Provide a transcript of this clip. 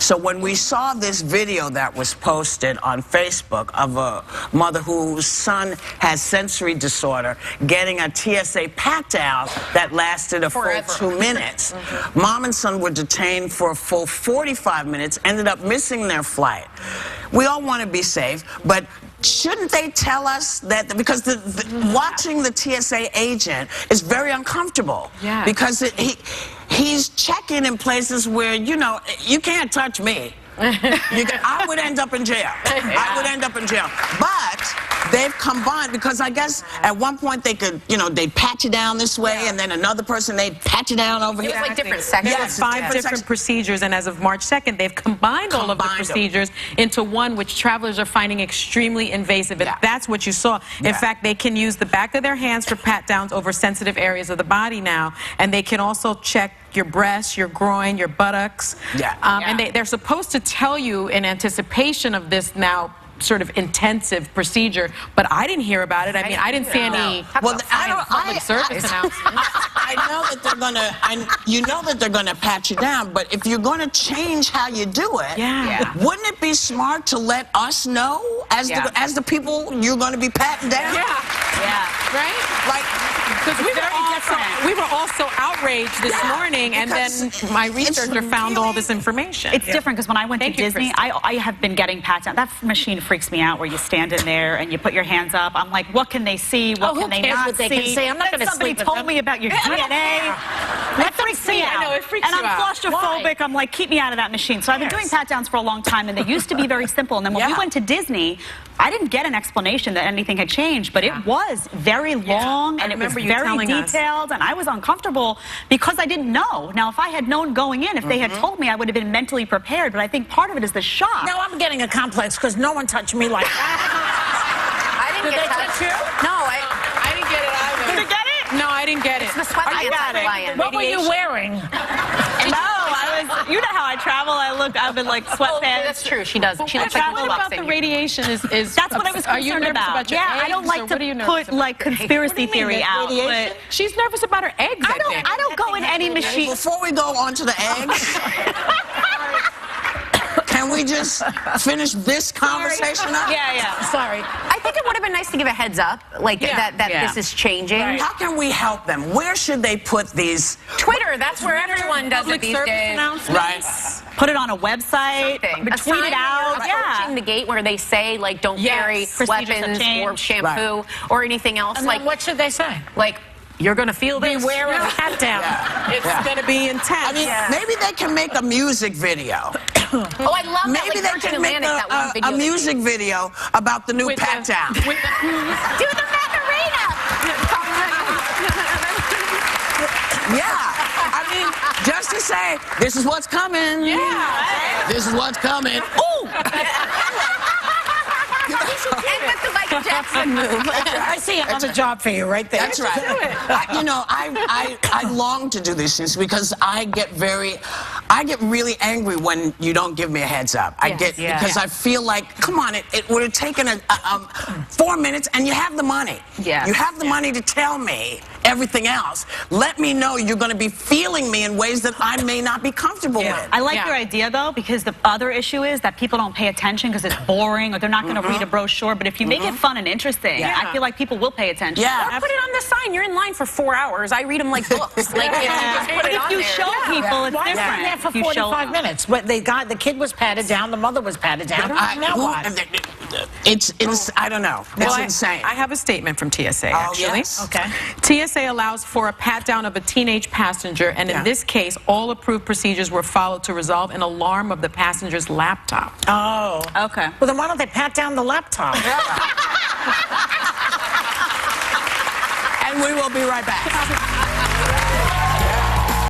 So when we saw this video that was posted on Facebook of a mother whose son has sensory disorder getting a TSA pat-down that lasted a full 2 minutes. Mom and son were detained for a full 45 minutes, ended up missing their flight. We all want to be safe, but shouldn't they tell us that? Because watching the TSA agent is very uncomfortable. Yeah. Because he's checking in places where, you know, you can't touch me. I would end up in jail. I would end up in jail. But they've combined, because I guess at one point they could, you know, they'd pat you down this way, and then another person, they'd pat you down over here. It was like different sections. There were 5 different procedures, and as of March 2nd, they've combined all of the procedures into one, which travelers are finding extremely invasive. And that's what you saw. In fact, they can use the back of their hands for pat-downs over sensitive areas of the body now, and they can also check your breasts, your groin, your buttocks. And they're supposed to tell you in anticipation of this now sort of intensive procedure, but I didn't hear about it. I mean, I didn't see any public service announcement. I know that they're gonna, you know that they're gonna pat you down, but if you're gonna change how you do it, wouldn't it be smart to let us know as the people you're gonna be patting down? Right? Like, because we were also outraged this morning, and then my researcher found all this information. It's different because when I went to Disney, I have been getting pat down. That machine freaks me out, where you stand in there and you put your hands up. I'm like, what can they see? What can they not what they see? can say? I'm not going to sleep with Somebody told them. me about your DNA. That freaks me out. I know, it freaks and you I'm out. claustrophobic. I'm like, keep me out of that machine. So I've been doing pat downs for a long time, and they used to be very simple. And then when we went to Disney, I didn't get an explanation that anything had changed, but it was very long and it was very detailed, and I was uncomfortable because I didn't know. Now, if I had known going in, if they had told me, I would have been mentally prepared, but I think part of it is the shock. No, I'm getting a complex because no one touched me like that. I didn't get touched. No, I didn't get it either. Did you get it? No, I didn't get it. it's the sweatpants. What were you wearing? You know how I travel. I've been like sweatpants. That's true. She does. She looks What like about the radiation is That's what I was Are you concerned nervous about. your I eggs, don't like or what are you to nervous put like conspiracy theory out. But she's nervous about her eggs. I don't go in any machine. before we go on to the eggs, can we just finish this conversation up? Sorry. I think it would have been nice to give a heads up, like that this is changing. How can we help them? Where should they put these? Twitter, that's where everyone does it these days. Right. Put it on a website. Tweet it out. Approaching the gate where they say, like, don't carry weapons or shampoo or anything else. And like, then what should they say? Like, you're going to feel this. Beware of a pat down. It's going to be intense. I mean, maybe they can make a music video. Oh, I love that. Maybe they can make a music video about the new pat down. Do the Macarena. I mean, just to say, this is what's coming. This is what's coming. Ooh! And with the Michael Jackson move. I see another job for you right there. That's right. You know, I long to do these things because I get really angry when you don't give me a heads up. Because I feel like, come on, it would have taken 4 minutes, and you have the money. You have the money to tell me everything else. Let me know you're going to be feeling me in ways that I may not be comfortable with. I like your idea, though, because the other issue is that people don't pay attention because it's boring or they're not going to read a brochure. But if you make it fun and interesting, I feel like people will pay attention. Or put it on the sign. You're in line for 4 hours. I read them like books. Like, if you show people, it's different. Why there for 45 minutes? The kid was patted down, the mother was patted down. Now what? I don't know. It's insane. I have a statement from TSA, actually. Yes? Okay. TSA allows for a pat-down of a teenage passenger, and in this case, all approved procedures were followed to resolve an alarm of the passenger's laptop. Oh. Okay. Well, then why don't they pat down the laptop? And we will be right back.